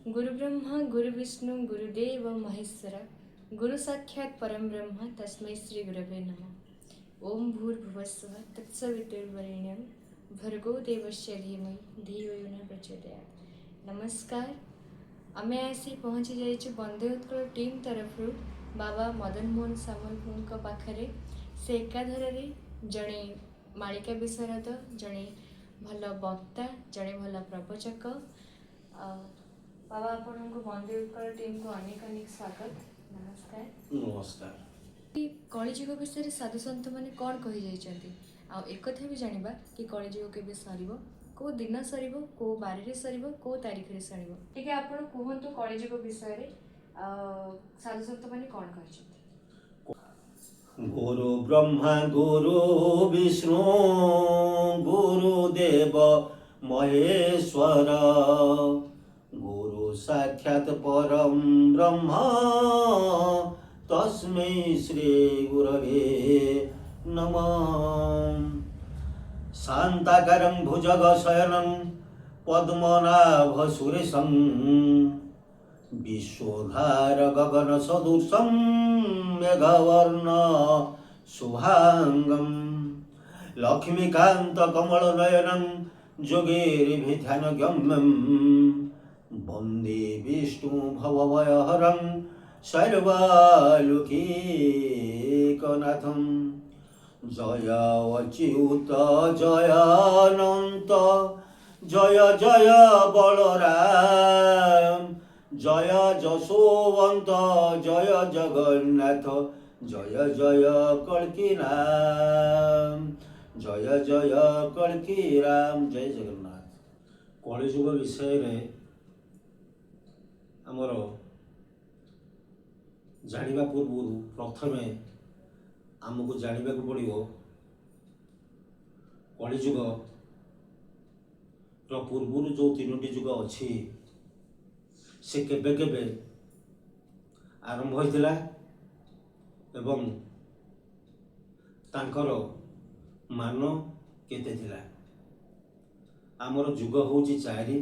गुरु ब्रह्मा गुरु विष्णु गुरुदेव महेश्वर गुरु साक्षात् परम ब्रह्म तस्मै श्री गुरवे नमः। ओम भूर्भुवस्सुः तत्सवितुर्वरेण्यं भर्गो देवस्य धीमहि धियो यो न प्रचोदयात्। नमस्कार, आमे आसी पहुँची जाइछु वंदे उत्कल टीम तरफ बाबा मदन मोहन सामल पाखरे से एकाधारे जड़े मालिका विशारद, जड़े भल वक्ता, जड़े भल प्रवचक। बाबा आपण को वंदे उत्कल टीम को अनेक अनेक स्वागत। नमस्कार। नमस्कार। कलिजुग विषय साधु सन्त मैंने कौन कही जाइछन्ति आ एक भी जानिबा कि कलिजुग केबे सरिबो, को दिन सरिबो, को बारे रे सरिबो, को तारीख रे सरिबो। ठीक है, आपण कहंतु कलिजुग विषय रे साधु सन्त मैंने कौन कहिछन्ति। गुरु ब्रह्मा गुरु विष्णु गुरुदेव महेश्वर गुरु साक्षात् परम ब्रह्म तस्मै श्री गुरवे नमः। शान्ताकारं भुजगशयनं पद्मनाभसुरेशं विश्वोद्धार गगन सदृशं मेघवर्ण शुभांगं लक्ष्मीकांत कमल नयनं योगीर्भिध्यानगम्यं वन्दे विष्णु भवभयहरं सर्वलोकैकनाथं। जय अच्युत जय अनंत जय जय बलराम जय जशोवंत जय जगन्नाथ जय जय कल्की राम जय जय कल्की राम जय जगन्नाथ। कलिजुग विषय रे आमर जानिबा पूर्व प्रथमे आमको जानिबा को पड़िबो कलिजुग रो पूर्व जो तीनोटी जुग अछि से केबे केबे आरंभ होइतिला एवं तांकर मान केते थिला। आमर जुग होउची चारि,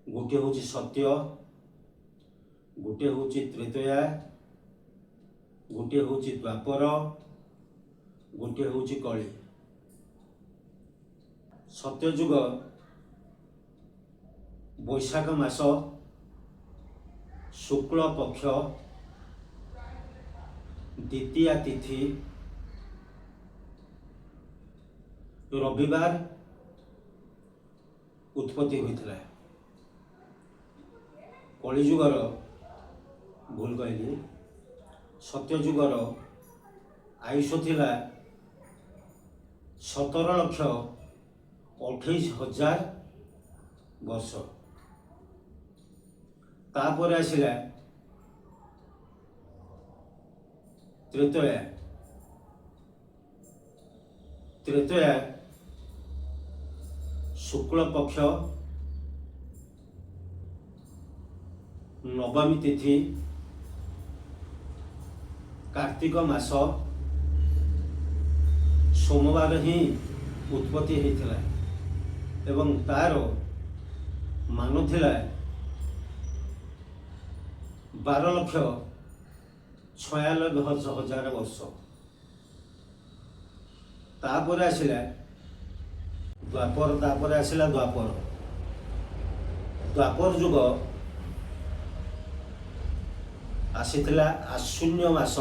गोटे होउची सत्य, गोटे होउची त्रेतया, गोटे होउची द्वापर, गोटे होउची कली। सत्य जुग बैशाख मास शुक्ल पक्ष द्वितीया तिथि रविवार उत्पत्ति होइथिला। कलिजुगर भूल कहली, सत्यजुगर आयुष थिला 17,28,000 वर्ष। तापर आसिला त्रेतया। त्रेतया शुक्ल पक्ष नवमी तिथि कार्तिक मास सोमवार ही उत्पत्ति होइथिला एवं तार मान थिला 12,96,000 वर्ष। तापर आसिला द्वापर। तापर आसिला द्वापर। द्वापर जुग आसीथिला आश्विन मास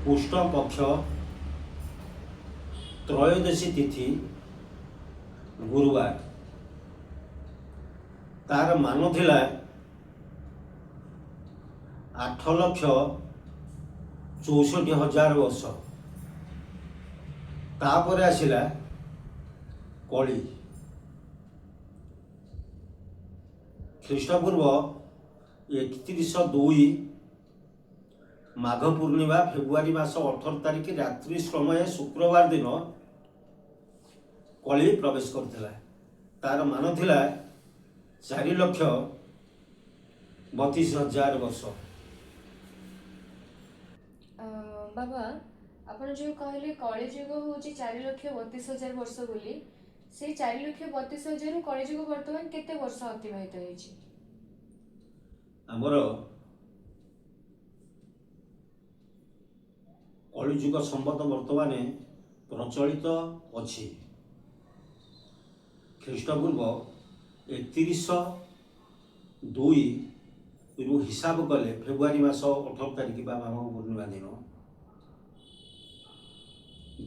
पुष्ट पक्ष त्रयोदशी तिथि गुरुवार। तार मान थिला 8,64,000 वर्ष। तापर आसिला कली। ख्रीष्टपूर्व 31/2 माघ पूर्णिमा फेब्रुआरी मास 18 तारिख रात्रि समय शुक्रवार दिन कली प्रवेश करथिला। तार मान थिला 4,32,000 वर्ष। बाबा आपण जो कहले कलिजुग होची 4,32,000 वर्ष बोली, से 4,32,000 कलिजुग वर्तमान केते वर्ष अतिबाहित होइछि? आमर कलिजुग संबत वर्तमान प्रचलित अछि ख्रीष्टपूर्व 31/2 रु हिसाब कले फेब्रुआरी मास 18 तारिख बा माघ पूर्णिमा दिन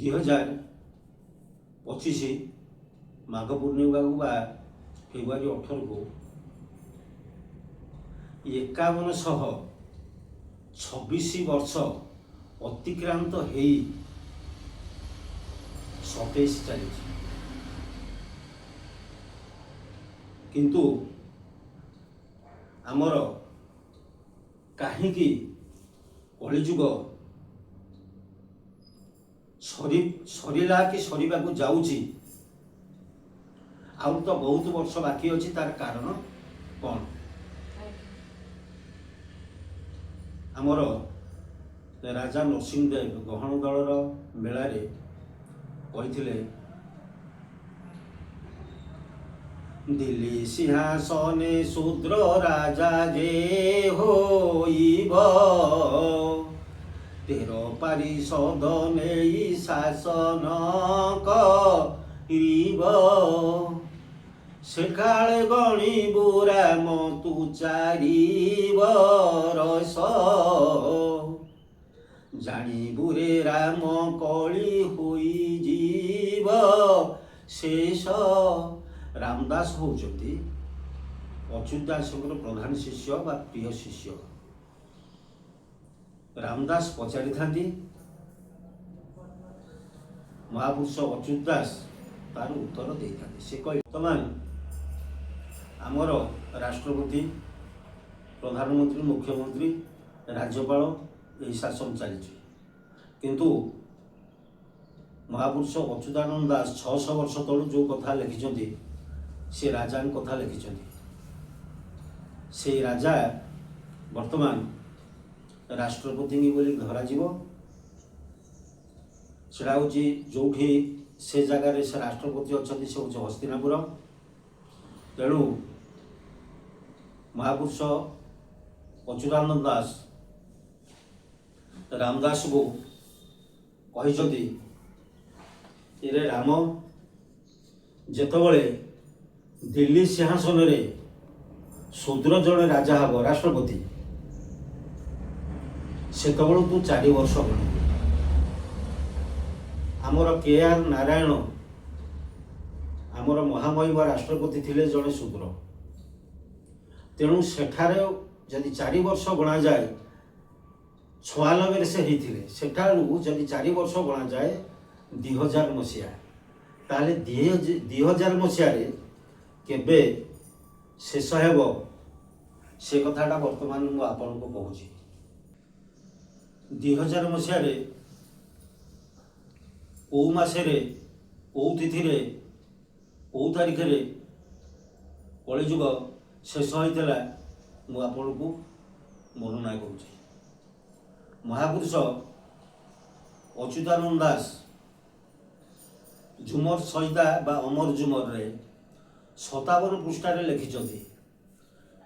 2025 माघ पूर्णिमा बा फेब्रुआरी 18 को 5126 वर्ष अतिक्रांत हेई 27 चली किंतु आमर काहींकि कलिजुग सरीला कि सरीबा को जाउची आउ तो बहुत वर्ष बाकी अछि तार कारण कौन आमर राजा नरसिंहदेव गहन दलर मेलारे कहिथिले दिल्ली सिंहासने शूद्र राजा जे होइब 13 पारिषद नेई शासन करिब से काले गणी बुरा मतु 4 बरस जानिबुरे राम कली होई जीव शेष रामदास होउचंती अच्युत दासଙ୍କର प्रधान शिष्य बा प्रिय शिष्य रामदास पचारि थांती महापुरुष अच्युत दास तार उत्तर दे थांती से कहि वर्तमान आमर राष्ट्रपति प्रधानमंत्री मुख्यमंत्री राज्यपाल यही शासन चली किंतु महापुरुष अच्युतानंद दास 600 वर्ष तलू जो कथा लिखिं से राजा कथा लिखिं से राजा वर्तमान राष्ट्रपति बोली धरा सेटा हूँ जो से जगार से राष्ट्रपति अच्छा से हूँ हस्तिनापुर तेणु महापुरुष अच्युतानंद दास रामदास को कही इरे राम जेतबले दिल्ली सिंहासन रे शूद्र जड़े राजा हब राष्ट्रपति सेतबल तू 4 वर्ष गणु आमर के.आर. नारायण आमर महामहिम राष्ट्रपति थिले जड़े शूद्र तेणु सेठारे जदि 4 वर्ष गणा जाए 96 से होते सेठारू जदि 4 वर्ष गणा जाए 2000 मसीहा ताले 2000 मसीह केबे शेष हेब से कथाटा वर्तमान मु आपन को कहूची 2000 मसीह को मासरे को तिथि रे को तारीख रे कलिजुग शेष होइतला मु आपन को वर्णना करूची महापुरुष अच्युतानंद दास झुमर संहिता बा अमर झुमर रे 57 पृष्ठारे लिखिछन्ति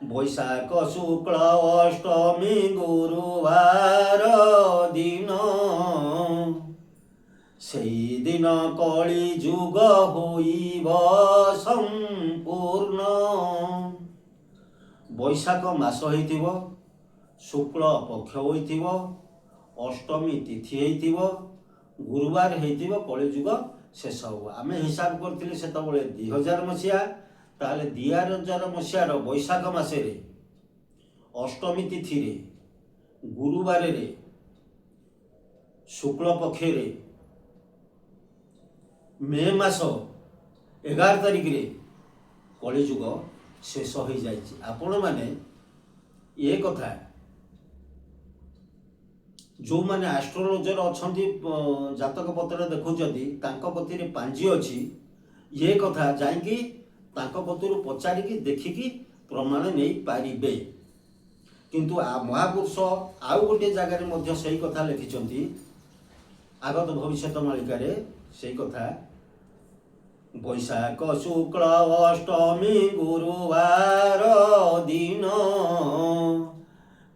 बैशाख शुक्ल अष्टमी गुरुवार दिन सेई दिन कली जुग होइब संपूर्ण बैशाख मास होइतिबो शुक्ल पक्ष होइतिबो अष्टमी तिथि होइतिबो गुरुवार होइतिबो कलिजुग शेष हो आम हिसाब करथिले सेतबेले 2000 मसीहा ताले 2000 मसीहार बैशाख मासरे अष्टमी तिथि रे गुरुवार रे शुक्ल पक्ष रे मे मास 11 तारिख रे कलिजुग शेष हो जाइछि आपण माने ये कथा जो माने एस्ट्रोलॉजर अछंती जातक पत्र देखुचंती तांको पति रे पांजी अछि ये कथा जाइकी तांको पतिरु पचारिकी देखिकी प्रमाण नहीं पारिबे किंतु महापुरुष आउ गोटे जगार मध्य सही कथा लिखिचंती आगत भविष्यत मालिका रे सही कथा ବୈଶାଖ ଶୁକ୍ଳ ଅଷ୍ଟମୀ ଗୁରୁବାର ଦିନ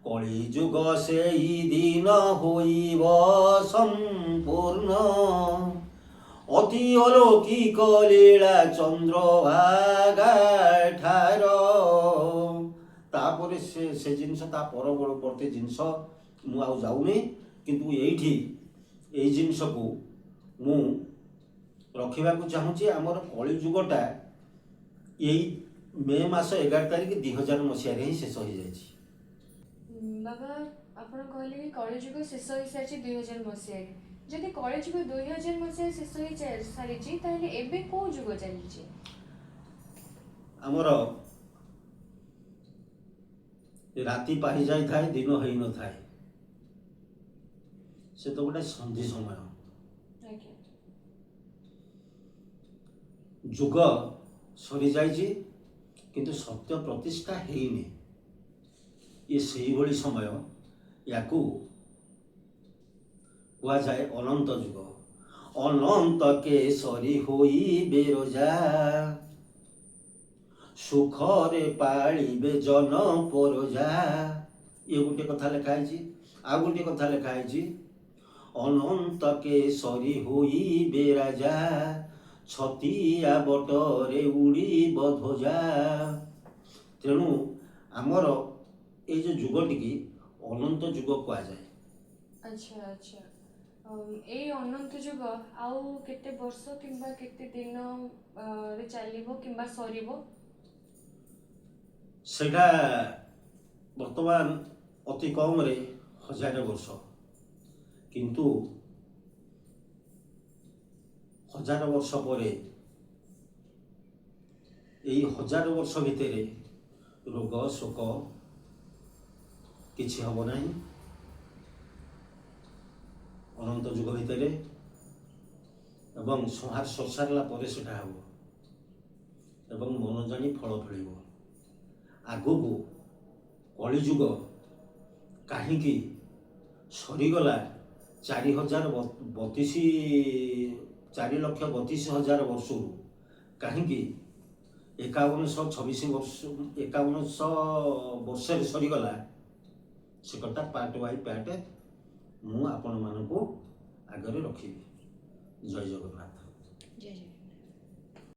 କଳି ଯୁଗ ସେଇ ଦିନ ହୋଇବ ସମ୍ପୂର୍ଣ୍ଣ ଅତି ଅଲୌକିକ ଲୀଳା ଚନ୍ଦ୍ରଭାଗା ଠାର। ତାପରେ ସେ ଜିନିଷ ତା ପରବର୍ତ୍ତୀ ଜିନିଷ ମୁଁ ଆଉ ଯାଉନି, କିନ୍ତୁ ଏଇଠି ଏଇ ଜିନିଷକୁ ମୁଁ ରଖିବାକୁ ଚାହୁଁଛି। ଆମର କଳିଯୁଗଟା ଏଇ ମେ ମାସ 11 ତାରିଖ 2000 ମସିହାରେ ହିଁ ଶେଷ ହୋଇଯାଇଛି। ବାବା ଆପଣ କହିଲେ କି କଳିଯୁଗ ଶେଷ ହୋଇସାରିଛି 2000 ମସିହାରେ। ଯଦି କଳିଯୁଗ 2000 ମସିହାରେ ଶେଷ ହୋଇ ସାରିଛି ତାହେଲେ ଏବେ କୋଉ ଯୁଗ ଚାଲିଛି? ଆମର ରାତି ପାହି ଯାଇଥାଏ, ଦିନ ହେଇନଥାଏ, ସେ ତ ଗୋଟେ ସନ୍ଧି ସମୟ। ଆଜ୍ଞା। ଯୁଗ ସରିଯାଇଛି କିନ୍ତୁ ସତ୍ୟ ପ୍ରତିଷ୍ଠା ହେଇନି। ଇଏ ସେଇଭଳି ସମୟ, ୟାକୁ କୁହାଯାଏ ଅନନ୍ତ ଯୁଗ। ଅନନ୍ତ କେଶରୀ ହୋଇ ବେରଜା ସୁଖରେ ପାଳିବେ ଜନ ପରଜା। ଇଏ ଗୋଟେ କଥା ଲେଖା ହେଇଛି। ଆଉ ଗୋଟେ କଥା ଲେଖା ହେଇଛି, ଅନନ୍ତ କେଶରୀ ହୋଇ ବେରାଜା ଛତିଆ ବଟରେ ଉଡ଼ିବ ଧ୍ୱଜା। ତେଣୁ ଆମର ଏଇ ଯେଉଁ ଯୁଗଟିକି ଅନନ୍ତ ଯୁଗ କୁହାଯାଏ। ଆଚ୍ଛା ଆଚ୍ଛା। ଏଇ ଅନନ୍ତ ଯୁଗ ଆଉ କେତେ ବର୍ଷ କିମ୍ବା କେତେ ଦିନ ରେ ଚାଲିବ କିମ୍ବା ସରିବ? ସେଇଟା ବର୍ତ୍ତମାନ ଅତି କମରେ 1000 ବର୍ଷ, କିନ୍ତୁ 1000 ବର୍ଷ ପରେ ଏଇ 1000 ବର୍ଷ ଭିତରେ ରୋଗ ଶୋକ କିଛି ହେବ ନାହିଁ। ଅନନ୍ତ ଯୁଗ ଭିତରେ ଏବଂ ସଂହାର ସରିସାରିଲା ପରେ ସେଟା ହେବ ଏବଂ ମନ ଜାଣି ଫଳ ଫଳିବ। ଆଗକୁ କଳିଯୁଗ କାହିଁକି ସରିଗଲା 4,32,000 ବର୍ଷରୁ, କାହିଁକି 5126 ବର୍ଷରେ ସରିଗଲା, ସେ କଥା ପାର୍ଟ ବାଇ ପାର୍ଟ ମୁଁ ଆପଣମାନଙ୍କୁ ଆଗରେ ରଖିବି। ଜୟ ଜଗନ୍ନାଥ। ଜୟ ଜଗନ୍ନାଥ।